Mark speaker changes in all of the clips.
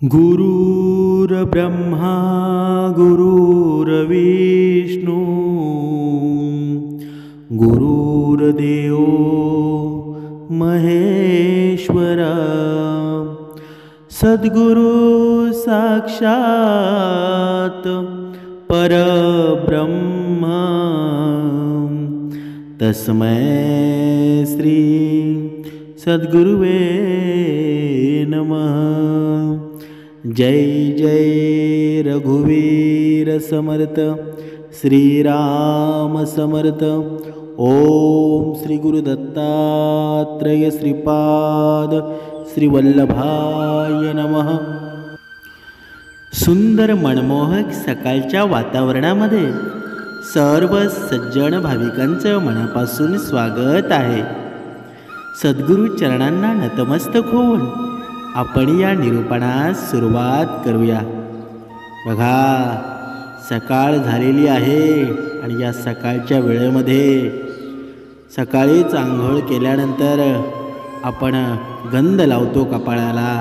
Speaker 1: गुरुर्ब्रह्मा गुरुर्विष्णू गुरुर्देवो महेश्वरा सद्गुरु साक्षात परब्रह्म तस्मै श्री सद्गुरुवे नमः। जय जय रघुवीर समर्थ श्रीराम समर्थ। ओम श्री गुरु दत्तात्रेय श्रीपाद श्री वल्लभाय नमः। सुंदर मनमोहक सकाळच्या वातावरणामध्ये सर्व सज्जन भाविकांचं मनापासून स्वागत आहे। सद्गुरु चरणांना नतमस्तक होऊन आपण या निरूपणास सुरुवात करूया। बघा, सकाळ झालेली आहे आणि या सकाळच्या वेळेमध्ये सकाळीच आंघोळ केल्यानंतर आपण गंध लावतो कपाळाला।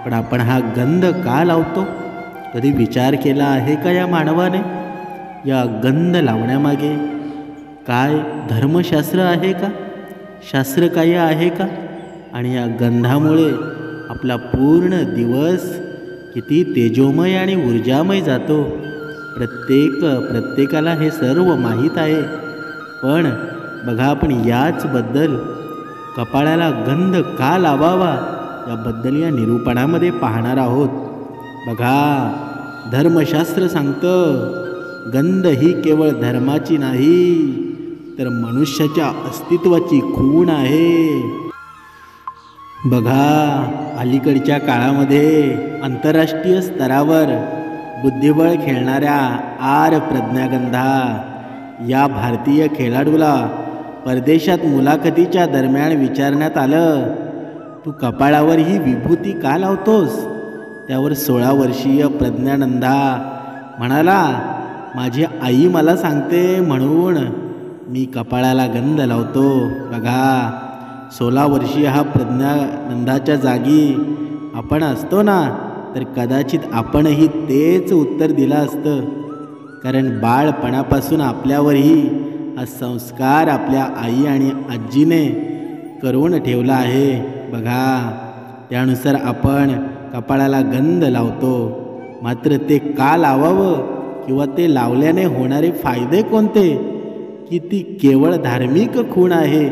Speaker 1: पण आपण हा गंध का लावतो कधी विचार केला आहे का या मानवाने? या गंध लावण्यामागे काय धर्मशास्त्र आहे का, शास्त्र काय आहे का? आणि या गंधामुळे आपला पूर्ण दिवस किती तेजोमय आणि ऊर्जामय जातो। प्रत्येकाला हे सर्व माहीत आहे। पण बघा, आपण याचबद्दल कपाळाला गंध का लावावा याबद्दल या निरूपणामध्ये पाहणार आहोत। बघा, धर्मशास्त्र सांगतं गंध ही केवळ धर्माची नाही तर मनुष्याच्या अस्तित्वाची खूण आहे। बघा, अलीकडच्या काळामध्ये आंतरराष्ट्रीय स्तरावर बुद्धिबळ खेळणाऱ्या आर प्रज्ञागंधा या भारतीय खेळाडूला परदेशात मुलाखतीच्या दरम्यान विचारण्यात आलं, तू कपाळावर ही विभूती का लावतोस? त्यावर 16 वर्षीय प्रज्ञानंदा म्हणाला, माझी आई मला सांगते म्हणून मी कपाळाला गंध लावतो। बघा, 16 वर्षीय हा प्रज्ञानंदाच्या जागी आपण असतो ना तर कदाचित आपणही तेच उत्तर दिलं असतं। कारण बाळपणापासून आपल्यावरही हा संस्कार आपल्या आई आणि आजीने करून ठेवला आहे। बघा, त्यानुसार आपण कपाळाला गंध लावतो। मात्र ते का लावावं किंवा ते लावल्याने होणारे फायदे कोणते, की ती केवळ धार्मिक खूण आहे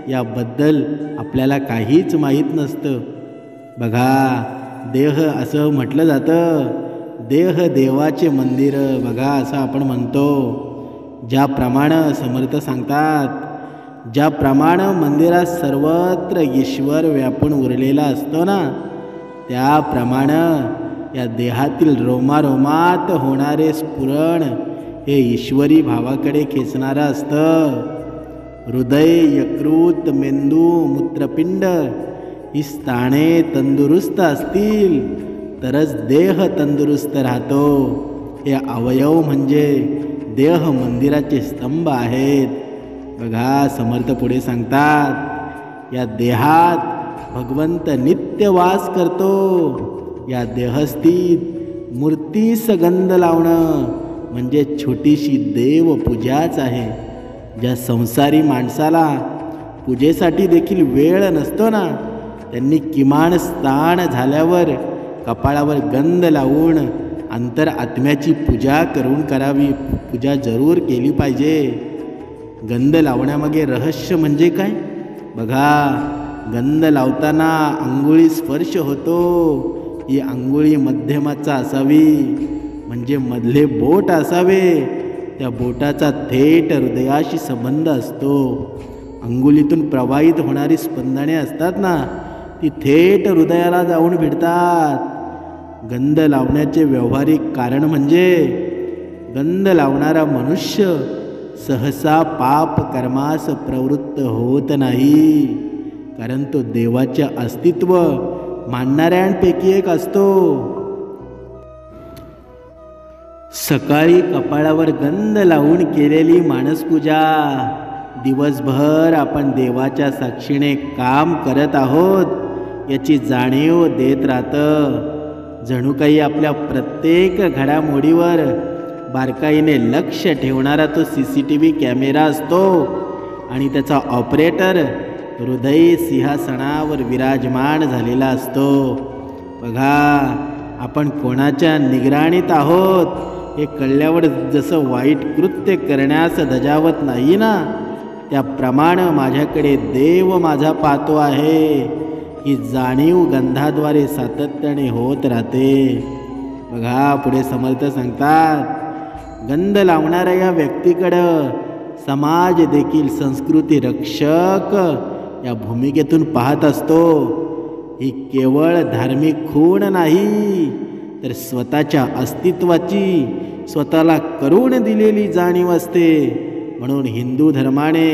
Speaker 1: याबद्दल आपल्याला काहीच माहीत नसतं। बघा, देह असं म्हटलं जातं, देह देवाचे मंदिर। बघा, असं आपण म्हणतो। ज्याप्रमाणे समर्थ सांगतात, ज्याप्रमाणे मंदिरात सर्वत्र ईश्वर व्यापून उरलेला असतो ना, त्याप्रमाणे या देहातील रोमारोमात होणारे स्फुरण हे ईश्वरी भावाकडे खेचणारं असतं। हृदय, यकृत, मेंदू, मूत्रपिंड ही स्थाने तंदुरुस्त असतील तरच देह तंदुरुस्त राहतो। हे अवयव म्हणजे देह मंदिराचे स्तंभ आहेत। बघा, समर्थ पुढे सांगतात, या देहात भगवंत नित्य वास करतो। या देहस्थित मूर्तीस गंध लावणं म्हणजे छोटीशी देवपूजाच आहे। ज्या संसारी माणसाला पूजेसाठी देखील वेळ नसतो ना, त्यांनी किमान स्नान झाल्यावर कपाळावर गंध लावून अंतर आत्म्याची पूजा करावी। पूजा जरूर केली पाहिजे। गंध लावण्यामागे रहस्य म्हणजे काय? बघा, गंध लावताना अंगुळी स्पर्श होतो। ही अंगुळी मध्यमाचा असावी, म्हणजे मधले बोट असावे। त्या बोटाचा थेट हृदयाशी संबंध असतो। अंगुलीतून प्रवाहित होणारी स्पंदने असतात ना, ती थेट हृदयाला जाऊन भिडतात। गंध लावण्याचे व्यावहारिक कारण म्हणजे गंध लावणारा मनुष्य सहसा पाप कर्मास प्रवृत्त होत नाही, कारण तो देवाचे अस्तित्व मानणाऱ्यांपैकी एक असतो। सकाळी कपाळावर गंध लावून केलेली मानसपूजा दिवसभर आपण देवाच्या साक्षीने काम करत आहोत याची जाणीव देत राहतं। जणू काही आपल्या प्रत्येक घडामोडीवर बारकाईने लक्ष ठेवणारा तो CCTV कॅमेरा असतो आणि त्याचा ऑपरेटर हृदय सिंहासनावर विराजमान झालेला असतो. बघा, आपण कोणाच्या निगराणीत आहोत हे कळल्यावर जसं वाईट कृत्य करण्यास धजावत नाही ना, त्याप्रमाणे माझ्याकडे देव माझा पाहतो आहे ही जाणीव गंधाद्वारे सातत्याने होत राहते. बघा, पुढे समर्थ सांगतात, गंध लावणाऱ्या या व्यक्तीकडं समाज देखील संस्कृती रक्षक या भूमिकेतून पाहत असतो. ही केवळ धार्मिक खूण नाही, तर स्वतःच्या अस्तित्वाची स्वतःला करून दिलेली जाणीव असते. म्हणून हिंदू धर्माने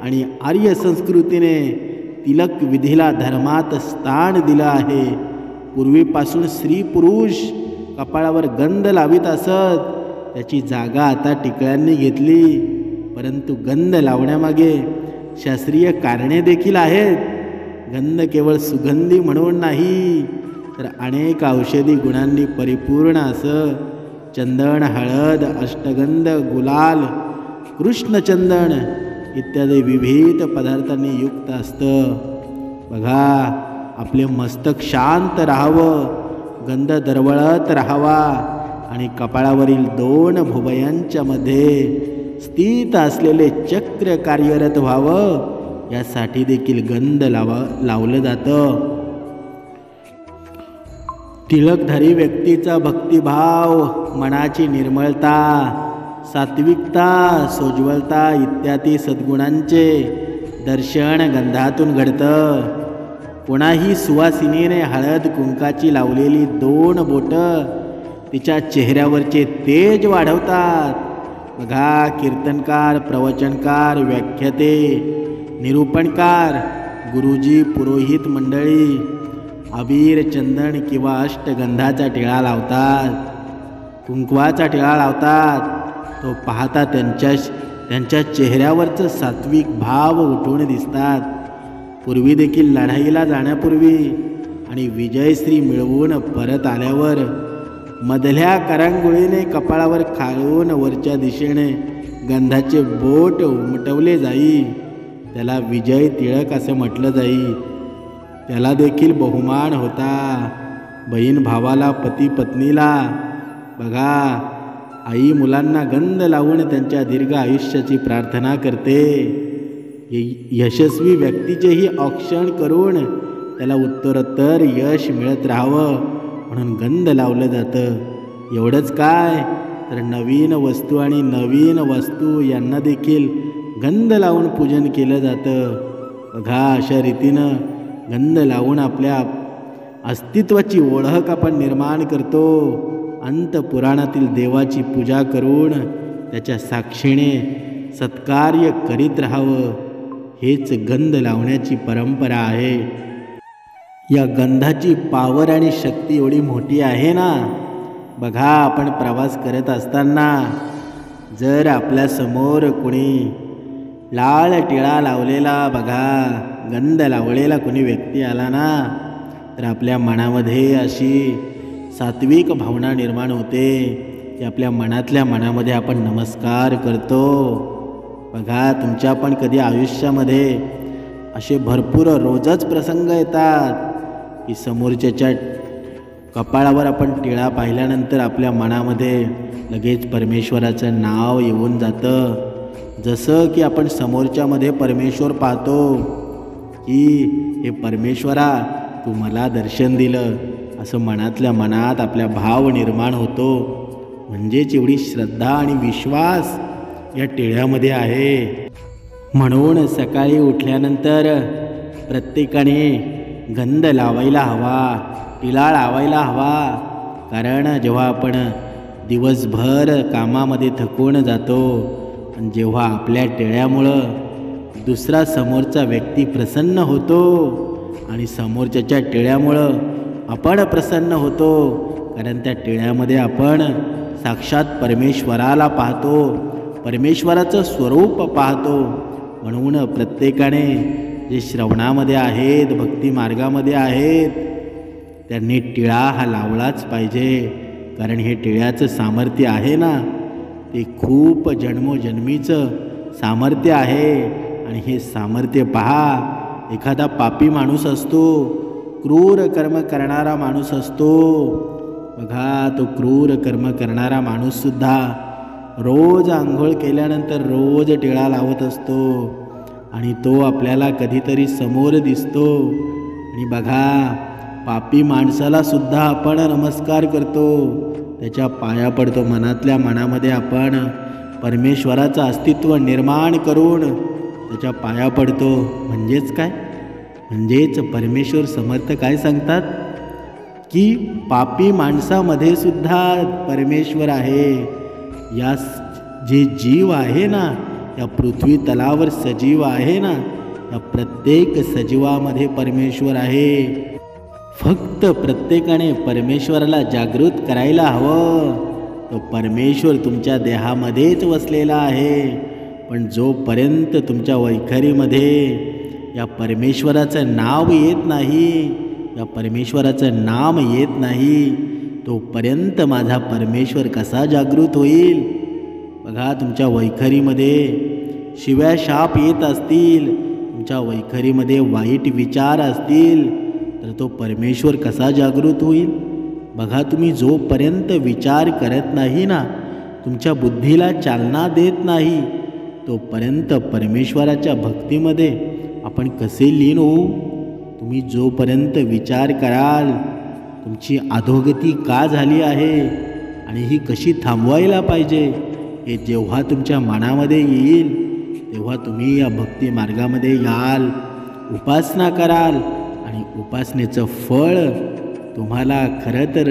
Speaker 1: आणि आर्य संस्कृतीने तिलक विधीला धर्मात स्थान दिलं आहे. पूर्वीपासून स्त्री पुरुष कपाळावर गंध लावित असत, त्याची जागा आता टिकळ्यांनी घेतली. परंतु गंध लावण्यामागे शास्त्रीय कारणे देखील आहेत. गंध केवळ सुगंधी म्हणून नाही, तर अनेक औषधी गुणांनी परिपूर्ण असं चंदन, हळद, अष्टगंध, गुलाल, कृष्णचंदन इत्यादी विविध पदार्थांनी युक्त असतं. बघा, आपले मस्तक शांत राहावं, गंध दरवळत राहावा आणि कपाळावरील 2 भुवयांच्या मध्ये स्थित असलेले चक्र कार्यरत व्हावं, यासाठी देखील गंध लावलं जातं. तिलकधारी व्यक्तीचा भक्तिभाव, मनाची निर्मळता, सात्विकता, सोज्वलता इत्यादी सद्गुणांचे दर्शन गंधातून घडतं. कोणाही सुवासिनीने हळद कुंकाची लावलेली 2 बोटं तिच्या चेहऱ्यावरचे तेज वाढवतात. बघा, कीर्तनकार, प्रवचनकार, व्याख्याते, निरूपणकार, गुरुजी, पुरोहित मंडळी अबीर, चंदन किंवा अष्टगंधाचा टिळा लावतात, कुंकवाचा टिळा लावतात. तो पाहता त्यांच्या चेहऱ्यावरचं सात्विक भाव उठून दिसतात. पूर्वी देखील लढाईला जाण्यापूर्वी आणि विजयश्री मिळवून परत आल्यावर मधल्या करंगुळीने कपाळावर खाळून वरच्या दिशेने गंधाचे बोट उमटवले जाई. त्याला विजय तिळक असं म्हटलं जाई. त्याला देखील बहुमान होता. बहीण भावाला, पती पत्नीला. बघा, आई मुलांना गंध लावून त्यांच्या दीर्घ आयुष्याची प्रार्थना करते. यशस्वी व्यक्तीचेही औक्षण करून त्याला उत्तरोत्तर यश मिळत राहावं म्हणून गंध लावलं जातं. एवढंच काय, तर नवीन वस्तू आणि नवीन वस्तू यांना देखील गंध लावून पूजन केलं जातं. बघा, अशा रीतीनं गंध लावून आपल्या अस्तित्वाची ओळख आपण निर्माण करतो. अंतपुराणातील देवाची पूजा करून त्याच्या साक्षीने सत्कार्य करीत राहावं, हेच गंध लावण्याची परंपरा आहे. या गंधाची पावर आणि शक्ती एवढी मोठी आहे ना. बघा, आपण प्रवास करत असताना जर आपल्यासमोर कोणी लाल टिळा लावलेला, बघा गंध लावलेला कोणी व्यक्ती आला ना, तर आपल्या मनामध्ये अशी सात्विक भावना निर्माण होते की आपल्या मनातल्या मनामध्ये आपण नमस्कार करतो. बघा, तुमच्या पण कधी आयुष्यामध्ये असे भरपूर रोजच प्रसंग येतात की समोरच्याच्या कपाळावर आपण टिळा पाहिल्यानंतर आपल्या मनामध्ये लगेच परमेश्वराचं नाव येऊन जातं. जसं की आपण समोरच्यामध्ये परमेश्वर पाहतो की हे परमेश्वरा, तू मला दर्शन दिलं, असं मनातल्या मनात आपल्या भाव निर्माण होतो. म्हणजेच एवढी श्रद्धा आणि विश्वास या टिळ्यामध्ये आहे. म्हणून सकाळी उठल्यानंतर प्रत्येकाने गंध लावायला हवा, टिळा लावायला हवा. कारण जेव्हा आपण दिवसभर कामामध्ये थकून जातो आणि जेव्हा आपल्या टिळ्यामुळं दुसरा समोरचा व्यक्ती प्रसन्न होतो आणि समोरच्याच्या टिळ्यामुळं आपण प्रसन्न होतो, कारण त्या टिळ्यामध्ये आपण साक्षात परमेश्वराला पाहतो, परमेश्वराचं स्वरूप पाहतो. म्हणून प्रत्येकाने जे श्रवणामध्ये आहेत, भक्ती मार्गामध्ये आहेत, त्यांनी टिळा हा लावलाच पाहिजे. कारण हे टिळ्याचं सामर्थ्य आहे ना, ते खूप जन्मोजन्मीचं सामर्थ्य आहे. आणि हे सामर्थ्य पहा, एखादा पापी माणूस असतो, क्रूर कर्म करणारा माणूस असतो बघा, तो क्रूर कर्म करणारा माणूससुद्धा रोज आंघोळ केल्यानंतर रोज टिळा लावत असतो. आणि तो आपल्याला कधीतरी समोर दिसतो. आणि बघा, पापी माणसाला सुद्धा आपण नमस्कार करतो, त्याच्या पाया पडतो. मनातल्या मनामध्ये आपण परमेश्वराचं अस्तित्व निर्माण करून त्याच्या पाया पडतो. म्हणजेच काय? म्हणजेच परमेश्वर समर्थ काय सांगतात की पापी माणसामध्ये सुद्धा परमेश्वर आहे. या जे जीव आहे ना, या पृथ्वी तलावर सजीव आहे ना, या प्रत्येक सजीवामध्ये परमेश्वर आहे. फक्त प्रत्येकाने परमेश्वराला जागृत करायला हवं. तो परमेश्वर तुमच्या देहामध्येच वसलेला आहे. पण जोपर्यंत तुमच्या वैखरीमध्ये या परमेश्वराचं नाव येत नाही, या परमेश्वराचं नाम येत नाही, तोपर्यंत माझा परमेश्वर कसा जागृत होईल? बघा, तुमच्या वैखरीमध्ये शिव्या शाप येत असतील, तुमच्या वैखरीमध्ये वाईट विचार असतील, तर तो परमेश्वर कसा जागृत होईल? बघा, तुम्ही जोपर्यंत विचार करत नाही ना, तुमच्या बुद्धीला चालना देत नाही, तोपर्यंत परमेश्वराच्या भक्तीमध्ये आपण कसे लीन होऊ? तुम्ही जोपर्यंत विचार कराल तुमची अधोगती का झाली आहे आणि ही कशी थांबवायला पाहिजे, हे जेव्हा तुमच्या मनामध्ये येईल तेव्हा तुम्ही या भक्ती मार्गामध्ये याल, उपासना कराल. आणि उपासनेचं फळ तुम्हाला खरं तर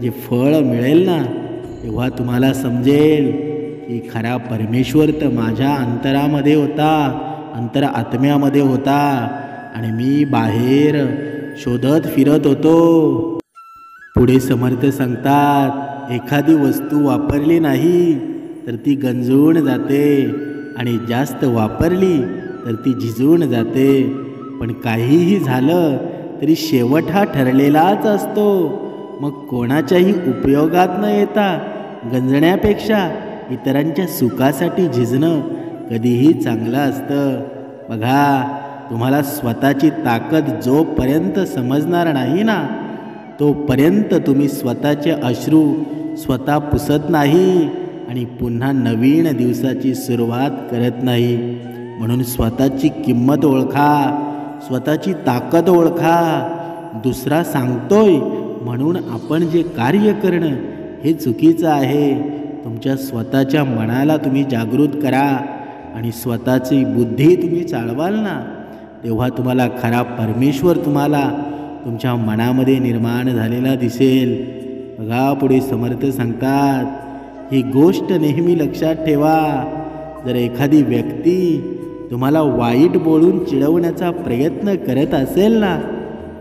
Speaker 1: जे फळ मिळेल ना, तेव्हा तुम्हाला समजेल की खरा परमेश्वर तर माझ्या अंतरामध्ये होता, अंतर आत्म्यामध्ये होता, आणि मी बाहेर शोधत फिरत होतो. पुढे समर्थ सांगतात, एखादी वस्तू वापरली नाही तर ती गंजून जाते, आणि जास्त वापरली तर ती झिजून जाते. पण काहीही झालं तरी शेवट हा ठरलेलाच असतो. मग कोणाच्याही उपयोगात न येता गंजण्यापेक्षा इतरांच्या सुखासाठी झिजणं कधीही चांगलं असतं. बघा, तुम्हाला स्वतःची ताकद जोपर्यंत समजणार नाही ना, तोपर्यंत तुम्ही स्वतःचे अश्रू स्वतः पुसत नाही आणि पुन्हा नवीन दिवसाची सुरुवात करत नाही. म्हणून स्वतःची किंमत ओळखा, स्वतःची ताकद ओळखा. दुसरा सांगतोय म्हणून आपण जे कार्य करणं हे चुकीचं आहे. तुमच्या स्वतःच्या मनाला तुम्ही जागृत करा आणि स्वतःची बुद्धी तुम्ही चालवाल ना, तेव्हा तुम्हाला खरा परमेश्वर तुम्हाला तुमच्या मनामध्ये निर्माण झालेला दिसेल. बघा, पुढे समर्थ सांगतात, ही गोष्ट नेहमी लक्षात ठेवा. जर एखादी व्यक्ती तुम्हाला वाईट बोलून चिडवण्याचा प्रयत्न करत असेल ना,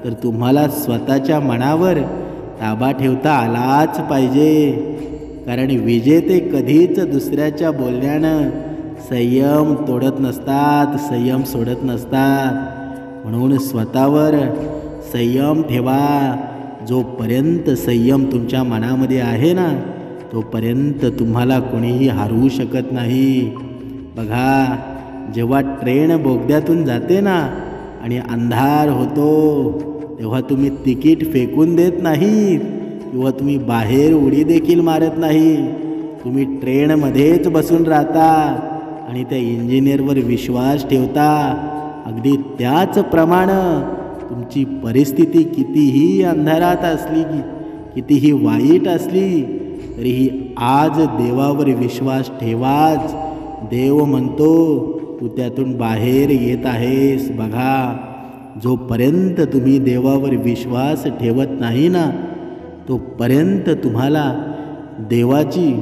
Speaker 1: तर तुम्हाला स्वतःच्या मनावर ताबा ठेवता आलाच पाहिजे. कारण विजेते कधीच दुसऱ्याच्या बोलण्यानं संयम तोडत नसतात, संयम सोडत नसतात. म्हणून स्वतःवर संयम ठेवा. जोपर्यंत संयम तुमच्या मनामध्ये आहे ना, तोपर्यंत तुम्हाला कोणीही हरवू शकत नाही. बघा, जेव्हा ट्रेन बोगद्यातून जाते ना आणि अंधार होतो, तेव्हा तुम्ही तिकीट फेकून देत नाहीत किंवा तुम्ही बाहेर उडी देखील मारत नाही. तुम्ही ट्रेनमध्येच बसून राहता आणि त्या इंजिनियरवर विश्वास ठेवता. अगदी त्याचप्रमाणे तुमची परिस्थिती कितीही अंधारात असली, कितीही वाईट असली, तरीही आज देवावर विश्वास ठेवाच. देव म्हणतो तू त्यातून बाहेर येत आहेस. बघा, जोपर्यंत तुम्ही देवावर विश्वास ठेवत नाही ना, तोपर्यंत तुम्हाला देवाची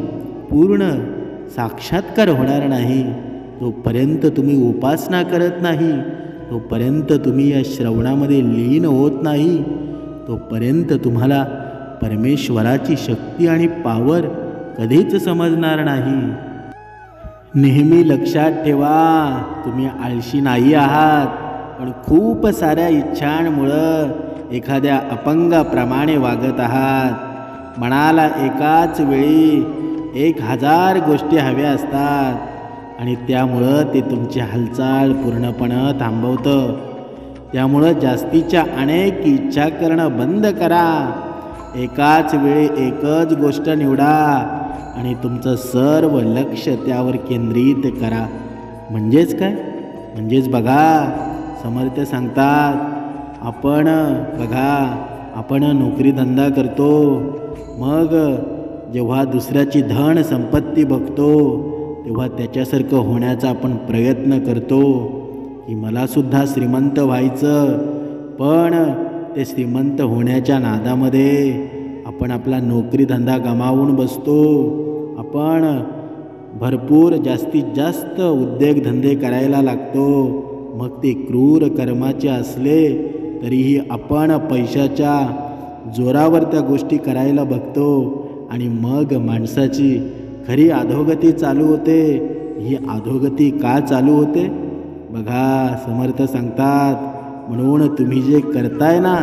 Speaker 1: पूर्ण साक्षात्कार होणार नाही. जोपर्यंत तुम्ही उपासना करत नाही, तोपर्यंत तुम्ही या श्रवणामध्ये लीन होत नाही, तोपर्यंत तुम्हाला परमेश्वराची शक्ती आणि पावर कधीच समजणार नाही. नेहमी लक्षात ठेवा, तुम्ही आळशी नाही आहात, पण खूप साऱ्या इच्छांमुळं एखाद्या अपंगाप्रमाणे वागत आहात. मनाला एकाच वेळी 1000 गोष्टी हव्या असतात आणि त्यामुळं ते तुमची हालचाल पूर्णपणे थांबवतं. त्यामुळं जास्तीच्या अनेक इच्छा करणं बंद करा. एकाच वेळी एकच गोष्ट निवडा आणि तुमचं सर्व लक्ष त्यावर केंद्रित करा. म्हणजेच काय? म्हणजेच बघा, समर्थ सांगतात, आपण नोकरीधंदा करतो, मग जेव्हा दुसऱ्याची धन संपत्ती बघतो तेव्हा त्याच्यासारखं होण्याचा आपण प्रयत्न करतो की मलासुद्धा श्रीमंत व्हायचं. पण ते श्रीमंत होण्याच्या नादामध्ये आपण आपला नोकरीधंदा गमावून बसतो. आपण भरपूर जास्तीत जास्त उद्योगधंदे करायला लागतो. मग ते क्रूर कर्माचे असले तरीही आपण पैशाच्या जोरावर त्या गोष्टी करायला बघतो आणि मग माणसाची खरी अधोगती चालू होते. ही अधोगती का चालू होते? बघा, समर्थ सांगतात, म्हणून तुम्ही जे करताय ना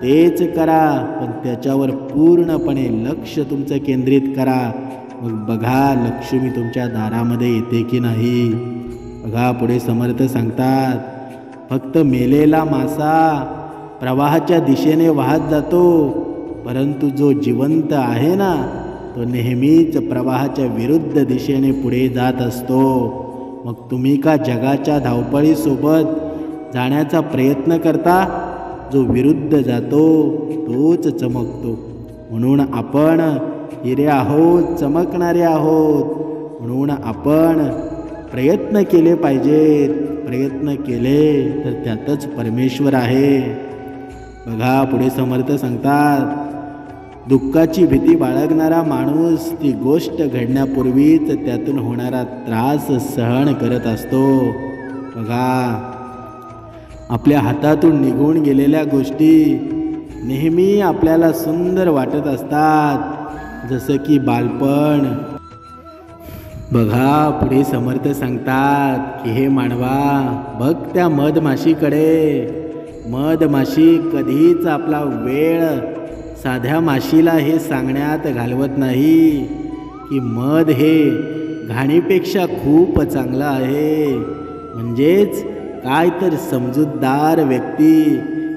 Speaker 1: तेच करा, पण त्याच्यावर पूर्णपणे लक्ष तुमचं केंद्रित करा. मग बघा, लक्ष्मी तुमच्या दारामध्ये येते की नाही. बघा, पुढे समर्थ सांगतात, फक्त मेलेला मासा प्रवाहाच्या दिशेने वाहत जातो, परंतु जो जिवंत आहे ना तो नेहमीच प्रवाहाच्या विरुद्ध दिशेने पुढे जात असतो. मग तुम्ही का जगाच्या धावपळीसोबत जाण्याचा प्रयत्न करता? जो विरुद्ध जातो तोच चमकतो. म्हणून आपण हिरे आहोत, चमकणारे आहोत. म्हणून आपण प्रयत्न केले पाहिजेत. प्रयत्न केले तर त्यातच परमेश्वर आहे. बघा, पुढे समर्थ सांगतात, दुःखाची भीती बाळगणारा माणूस ती गोष्ट घडण्यापूर्वीच त्यातून होणारा त्रास सहन करत असतो. बघा, आपल्या हातातून निघून गेलेल्या गोष्टी नेहमी आपल्याला सुंदर वाटत असतात, जसं की बालपण. बघा, पुढे समर्थ सांगतात की हे मानवा, बघ त्या मधमाशीकडे. मधमाशी कधीच आपला वेळ साध्या माशीला हे सांगण्यात घालवत नाही की मध हे घाणीपेक्षा खूप चांगलं आहे. म्हणजेच काय तर समजूतदार व्यक्ती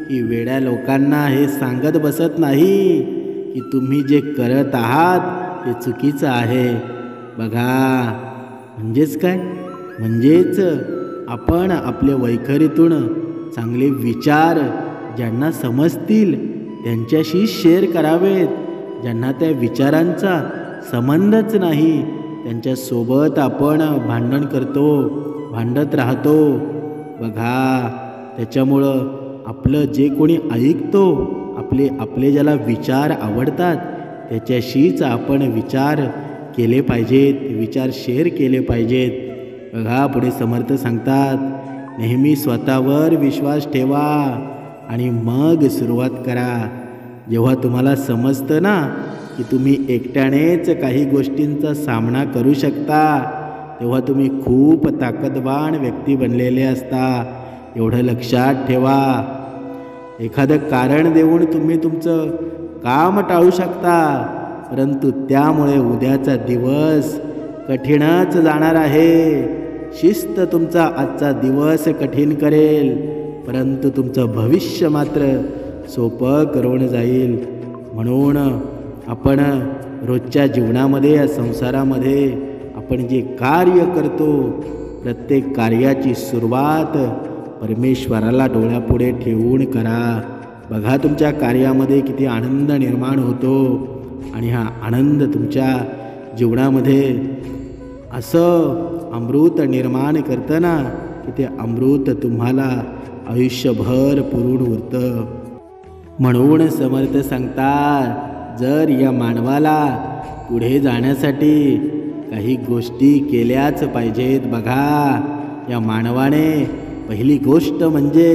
Speaker 1: ही वेड्या लोकांना हे सांगत बसत नाही की तुम्ही जे करत आहात ते चुकीचं आहे. बघा, म्हणजेच काय? म्हणजेच आपण आपल्या वैखरीतून चांगले विचार ज्यांना समजतील त्यांच्याशी शेअर करावेत. ज्यांना त्या विचारांचा संबंधच नाही त्यांच्यासोबत आपण भांडण करतो, भांडत राहतो. बघा, त्याच्यामुळं आपलं जे कोणी ऐकतो, आपले ज्याला विचार आवडतात त्याच्याशीच आपण विचार केले पाहिजेत, विचार शेअर केले पाहिजेत. बघा, पुढे समर्थ सांगतात, नेहमी स्वतःवर विश्वास ठेवा आणि मग सुरुवात करा. जेव्हा तुम्हाला समजतं ना की तुम्ही एकट्यानेच काही गोष्टींचा सामना करू शकता, तेव्हा तुम्ही खूप ताकदवान व्यक्ती बनलेले असता. एवढं लक्षात ठेवा. एखादं कारण देऊन तुम्ही तुमचं काम टाळू शकता, परंतु त्यामुळे उद्याचा दिवस कठीणच जाणार आहे. शिस्त तुमचा आजचा दिवस कठीण करेल, परंतु तुमचं भविष्य मात्र सोपं करून जाईल. म्हणून आपण रोजच्या जीवनामध्ये, या संसारामध्ये आपण जे कार्य करतो, प्रत्येक कार्याची सुरुवात परमेश्वराला डोळ्यापुढे ठेवून करा. बघा, तुमच्या कार्यामध्ये किती आनंद निर्माण होतो आणि हा आनंद तुमच्या जीवनामध्ये असं अमृत निर्माण करतं ना की ते अमृत तुम्हाला आयुष्यभर पुरून उरतं. म्हणून समर्थ सांगतात, जर या मानवाला पुढे जाण्यासाठी काही गोष्टी केल्याच पाहिजेत. बघा, या मानवाने पहिली गोष्ट म्हणजे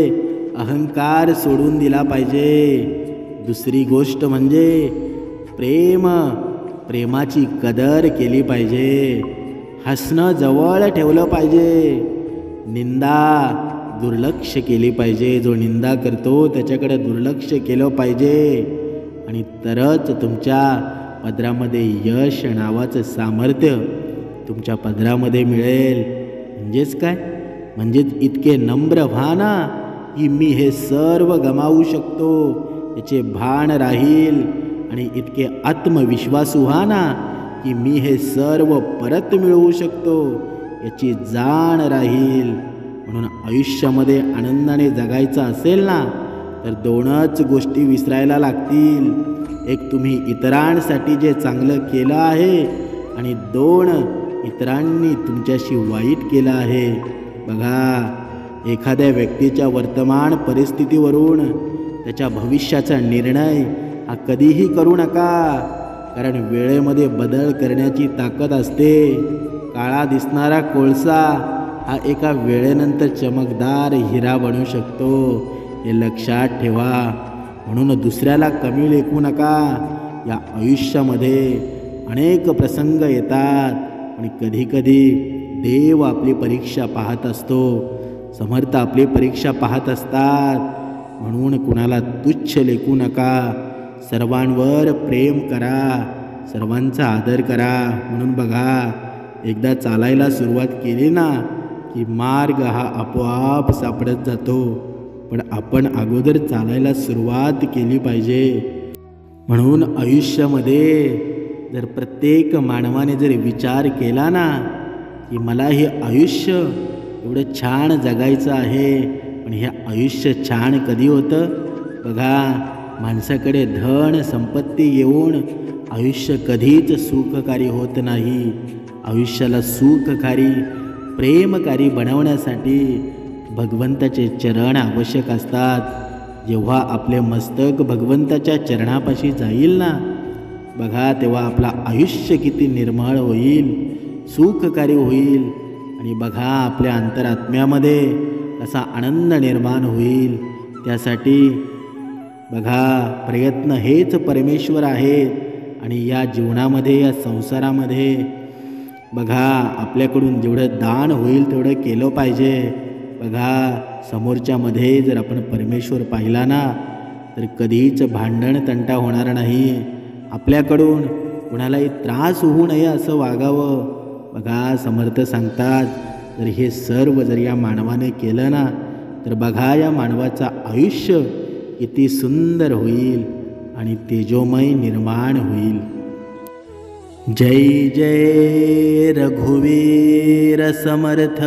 Speaker 1: अहंकार सोडून दिला पाहिजे. दुसरी गोष्ट म्हणजे प्रेमाची कदर केली पाहिजे. हसणं जवळ ठेवलं पाहिजे. निंदा दुर्लक्ष केली पाहिजे. जो निंदा करतो त्याच्याकडे दुर्लक्ष केलं पाहिजे आणि तरच तुमच्या पदरामध्ये यश नावाचं सामर्थ्य तुमच्या पदरामध्ये मिळेल. म्हणजेच काय? म्हणजेच इतके नम्र व्हा ना की मी हे सर्व गमावू शकतो याचे भान राहील, आणि इतके आत्मविश्वासू व्हा ना की मी हे सर्व परत मिळवू शकतो याची जाण राहील. म्हणून आयुष्यामध्ये आनंदाने जगायचं असेल ना तर दोनच गोष्टी विसरायला लागतील. एक, तुम्ही इतरांसाठी जे चांगलं केलं आहे, आणि दोन, इतरांनी तुमच्याशी वाईट केलं आहे. बघा, एखाद्या व्यक्तीच्या वर्तमान परिस्थितीवरून त्याच्या भविष्याचा निर्णय हा कधीही करू नका, कारण वेळेमध्ये बदल करण्याची ताकद असते. काळा दिसणारा कोळसा हा एका वेळेनंतर चमकदार हिरा बनू शकतो, हे लक्षात ठेवा. म्हणून दुसऱ्याला कमी लेखू नका. या आयुष्यामध्ये अनेक प्रसंग येतात आणि कधीकधी देव आपली परीक्षा पाहत असतो, समर्थ आपली परीक्षा पाहत असतात. म्हणून कुणाला तुच्छ लेखू नका. सर्वांवर प्रेम करा, सर्वांचा आदर करा. म्हणून बघा, एकदा चालायला सुरुवात केली ना की मार्ग हा आपोआप सापडत जातो, पण आपण अगोदर चालायला सुरुवात केली पाहिजे. म्हणून आयुष्यामध्ये जर प्रत्येक मानवाने जर विचार केला ना की मला हे आयुष्य एवढं छान जगायचं आहे, पण हे आयुष्य छान कधी होतं? बघा, माणसाकडे धन संपत्ती येऊन आयुष्य कधीच सुखकारी होत नाही. आयुष्याला सुखकारी, प्रेमकारी बनवण्यासाठी भगवंताचे चरण आवश्यक असतात. जेव्हा आपले मस्तक भगवंताच्या चरणापाशी जाईल ना, बघा, तेव्हा आपलं आयुष्य किती निर्मळ होईल, सुखकारी होईल. आणि बघा, आपल्या अंतरात्म्यामध्ये असा आनंद निर्माण होईल. त्यासाठी बघा, प्रयत्न हेच परमेश्वर आहेत. आणि या जीवनामध्ये, या संसारामध्ये बघा, आपल्याकडून जेवढं दान होईल तेवढं केलं पाहिजे. बघा, समोरच्यामध्ये जर आपण परमेश्वर पाहिला ना तर कधीच भांडण तंटा होणार नाही. आपल्याकडून कुणालाही त्रास होऊ नये असं वागावं. बघा, समर्थ सांगतात, जर हे सर्व जर या मानवाने केलं ना तर बघा, या मानवाचं आयुष्य किती सुंदर होईल आणि तेजोमय निर्माण होईल. जय जय रघुवीर समर्थ.